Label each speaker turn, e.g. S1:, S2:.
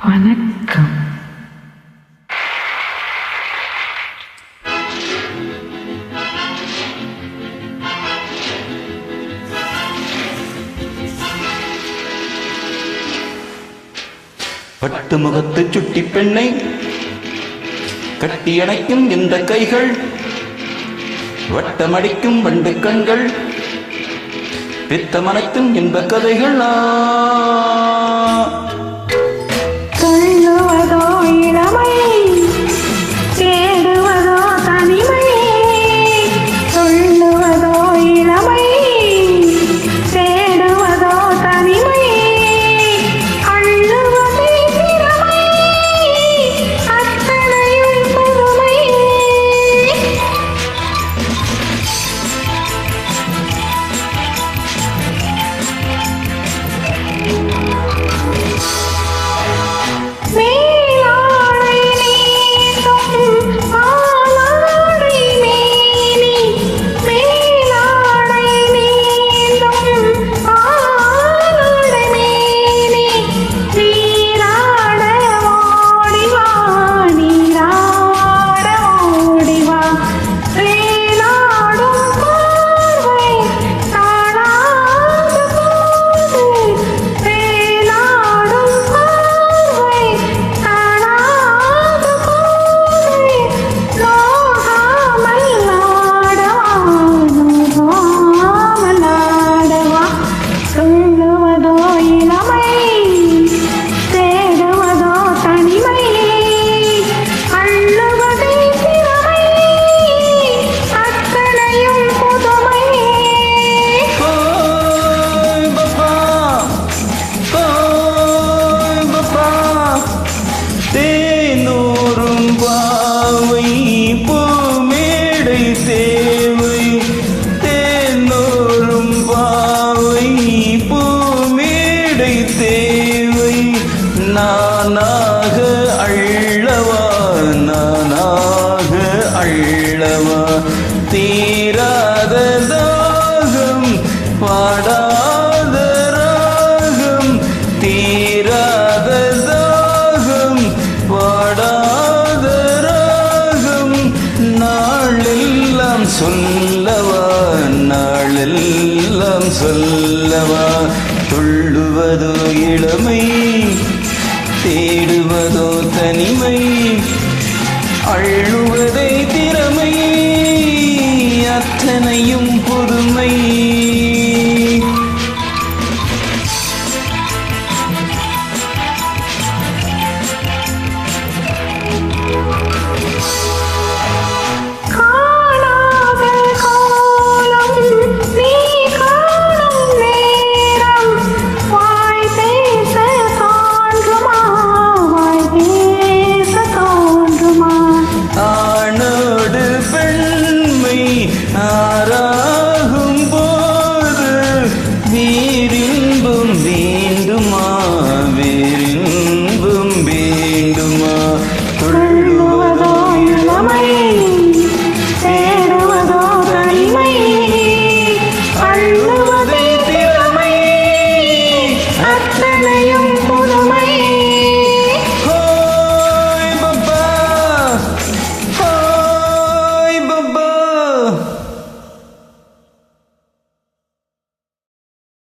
S1: வணக்கம்.
S2: பட்டு முகத்து சுட்டி பெண்ணை கட்டி அணைக்கும் இந்த கைகள், வட்டமடிக்கும் வண்டு கண்கள், பித்தமனைத்தும் இன்ப கதைகள்.
S1: சொல்லுவதோ இளமை, தேடுவதோ தனிமை. சொல்லுவதோ இளமை, தேடுவதோ தனிமை. அள்ளுவதே திறமை, அத்தனையும் புதுமை.
S2: நானாக அள்ளவா, நானாக அள்ளவா, தீராத தாகம், பாடாத ராகம், தீராத தாகம், பாடாத ராகம். நாளெல்லாம் சொல்லவா, நாளெல்லாம் சொல்லவா. துள்ளுவதோ இளமை, தேடுவதோ தனிமை, அள்ளுவதோ